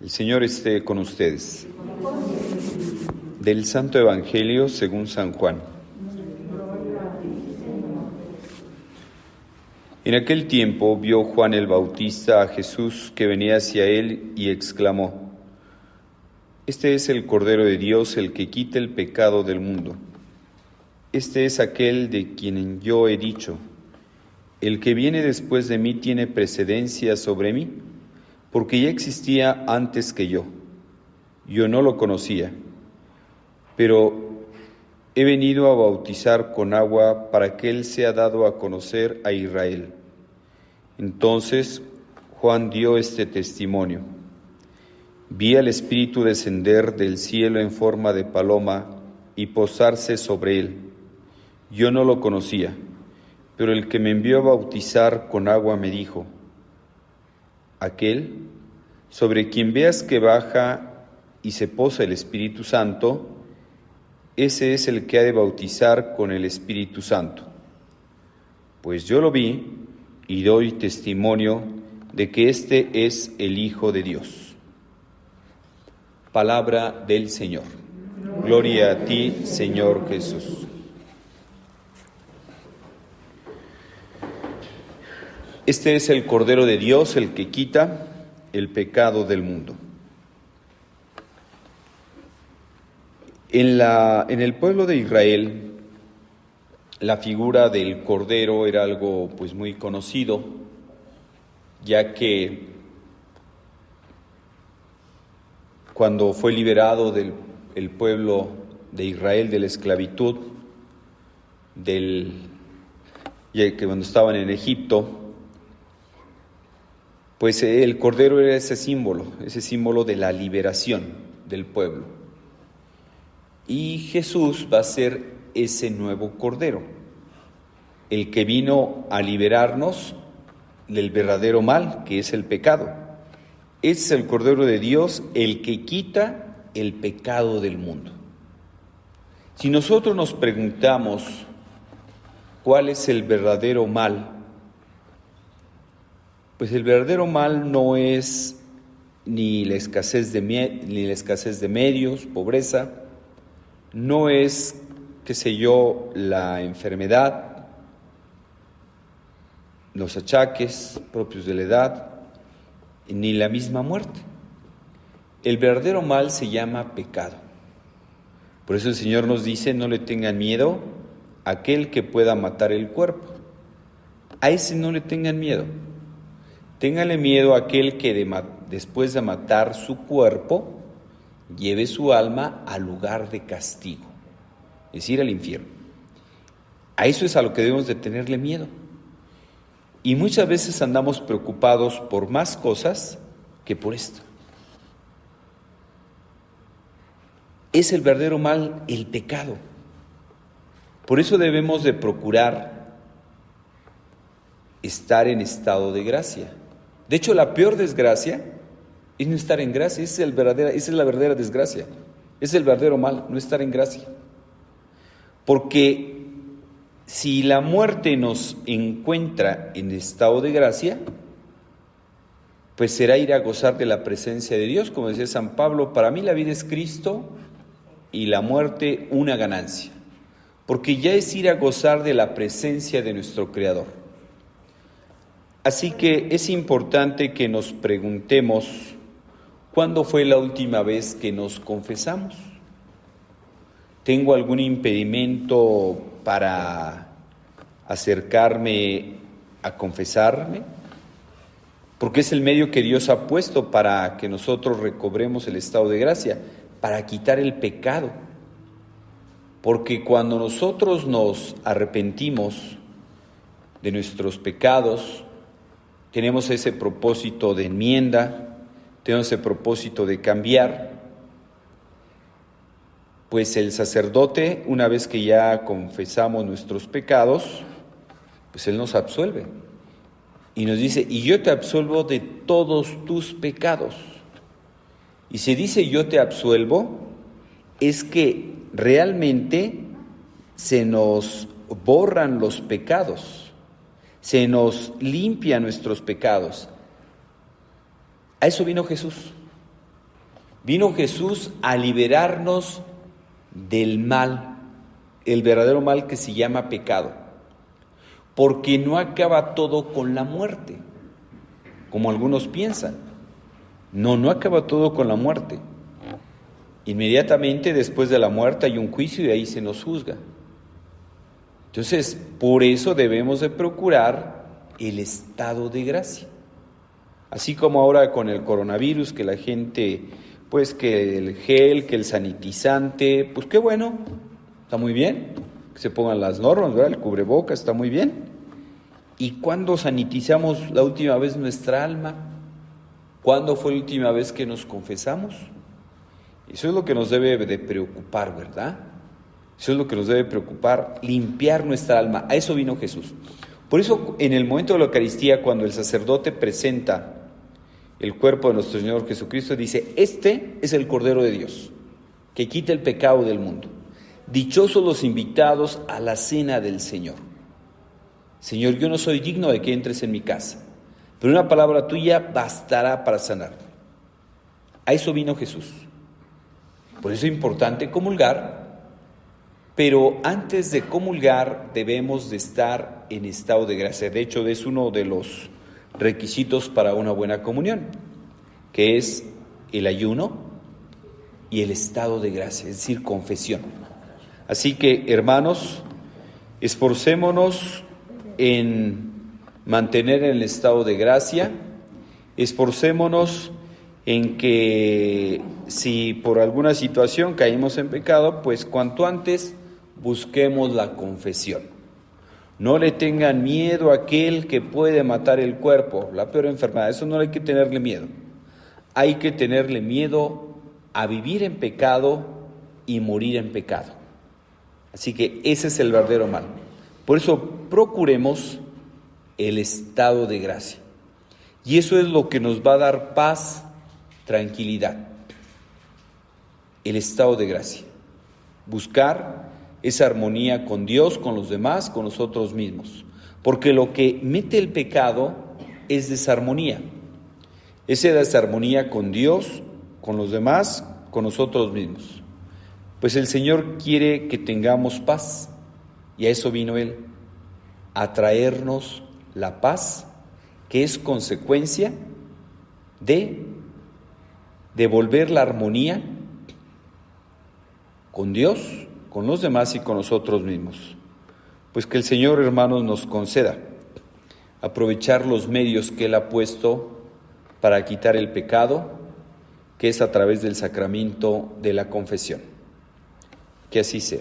El Señor esté con ustedes. Del Santo Evangelio según San Juan. En aquel tiempo vio Juan el Bautista a Jesús que venía hacia él y exclamó: Este es el Cordero de Dios, el que quita el pecado del mundo. Este es aquel de quien yo he dicho: el que viene después de mí tiene precedencia sobre mí, porque ya existía antes que yo. Yo no lo conocía, pero he venido a bautizar con agua para que él sea dado a conocer a Israel. Entonces Juan dio este testimonio: Vi al Espíritu descender del cielo en forma de paloma y posarse sobre él. Yo no lo conocía, pero el que me envió a bautizar con agua me dijo: Aquel sobre quien veas que baja y se posa el Espíritu Santo, ese es el que ha de bautizar con el Espíritu Santo. Pues yo lo vi y doy testimonio de que este es el Hijo de Dios. Palabra del Señor. Gloria a ti, Señor Jesús. Este es el Cordero de Dios, el que quita el pecado del mundo. En el pueblo de Israel, la figura del Cordero era algo muy conocido, ya que cuando fue liberado el pueblo de Israel de la esclavitud, ya que cuando estaban en Egipto, pues el Cordero era ese símbolo de la liberación del pueblo. Y Jesús va a ser ese nuevo Cordero, el que vino a liberarnos del verdadero mal, que es el pecado. Es el Cordero de Dios, el que quita el pecado del mundo. Si nosotros nos preguntamos cuál es el verdadero mal, pues el verdadero mal no es ni la escasez de medios, pobreza, no es, la enfermedad, los achaques propios de la edad, ni la misma muerte. El verdadero mal se llama pecado. Por eso el Señor nos dice: no le tengan miedo a aquel que pueda matar el cuerpo. A ese no le tengan miedo. Ténganle miedo a aquel que después de matar su cuerpo, lleve su alma al lugar de castigo, es decir, al infierno. A eso es a lo que debemos de tenerle miedo. Y muchas veces andamos preocupados por más cosas que por esto. Es el verdadero mal, el pecado. Por eso debemos de procurar estar en estado de gracia. De hecho, la peor desgracia es no estar en gracia. Esa es la verdadera desgracia. Es el verdadero mal, no estar en gracia. Porque si la muerte nos encuentra en estado de gracia, pues será ir a gozar de la presencia de Dios. Como decía San Pablo: para mí la vida es Cristo y la muerte una ganancia. Porque ya es ir a gozar de la presencia de nuestro Creador. Así que es importante que nos preguntemos: ¿cuándo fue la última vez que nos confesamos? ¿Tengo algún impedimento para acercarme a confesarme? Porque es el medio que Dios ha puesto para que nosotros recobremos el estado de gracia, para quitar el pecado. Porque cuando nosotros nos arrepentimos de nuestros pecados, tenemos ese propósito de enmienda, tenemos ese propósito de cambiar, pues el sacerdote, una vez que ya confesamos nuestros pecados, pues él nos absuelve y nos dice: y yo te absuelvo de todos tus pecados. Y si dice yo te absuelvo, es que realmente se nos borran los pecados, se nos limpian nuestros pecados. A eso vino Jesús, Vino Jesús a liberarnos del mal, el verdadero mal que se llama pecado, porque no acaba todo con la muerte, como algunos piensan. No acaba todo con la muerte. Inmediatamente después de la muerte hay un juicio y ahí se nos juzga. Entonces, por eso debemos de procurar el estado de gracia. Así como ahora con el coronavirus, que la gente, pues que el gel, que el sanitizante, pues qué bueno, está muy bien, que se pongan las normas, ¿verdad? El cubrebocas está muy bien. ¿Y cuándo sanitizamos la última vez nuestra alma? ¿Cuándo fue la última vez que nos confesamos? Eso es lo que nos debe de preocupar, ¿verdad? Eso es lo que nos debe preocupar, limpiar nuestra alma. A eso vino Jesús. Por eso, en el momento de la Eucaristía, cuando el sacerdote presenta el cuerpo de nuestro Señor Jesucristo, dice: este es el Cordero de Dios, que quita el pecado del mundo. Dichosos los invitados a la cena del Señor. Señor, yo no soy digno de que entres en mi casa, pero una palabra tuya bastará para sanarme. A eso vino Jesús. Por eso es importante comulgar, pero antes de comulgar debemos de estar en estado de gracia. De hecho, es uno de los requisitos para una buena comunión, que es el ayuno y el estado de gracia, es decir, confesión. Así que, hermanos, esforcémonos en mantener el estado de gracia, esforcémonos en que si por alguna situación caímos en pecado, pues cuanto antes busquemos la confesión. No le tengan miedo a aquel que puede matar el cuerpo, la peor enfermedad. Eso no hay que tenerle miedo. Hay que tenerle miedo a vivir en pecado y morir en pecado. Así que ese es el verdadero mal. Por eso procuremos el estado de gracia. Y eso es lo que nos va a dar paz, tranquilidad. El estado de gracia. Buscar esa armonía con Dios, con los demás, con nosotros mismos. Porque lo que mete el pecado es desarmonía. Esa desarmonía con Dios, con los demás, con nosotros mismos. Pues el Señor quiere que tengamos paz, y a eso vino Él, a traernos la paz, que es consecuencia de devolver la armonía con Dios, con los demás y con nosotros mismos. Pues que el Señor, hermanos, nos conceda aprovechar los medios que Él ha puesto para quitar el pecado, que es a través del sacramento de la confesión. Que así sea.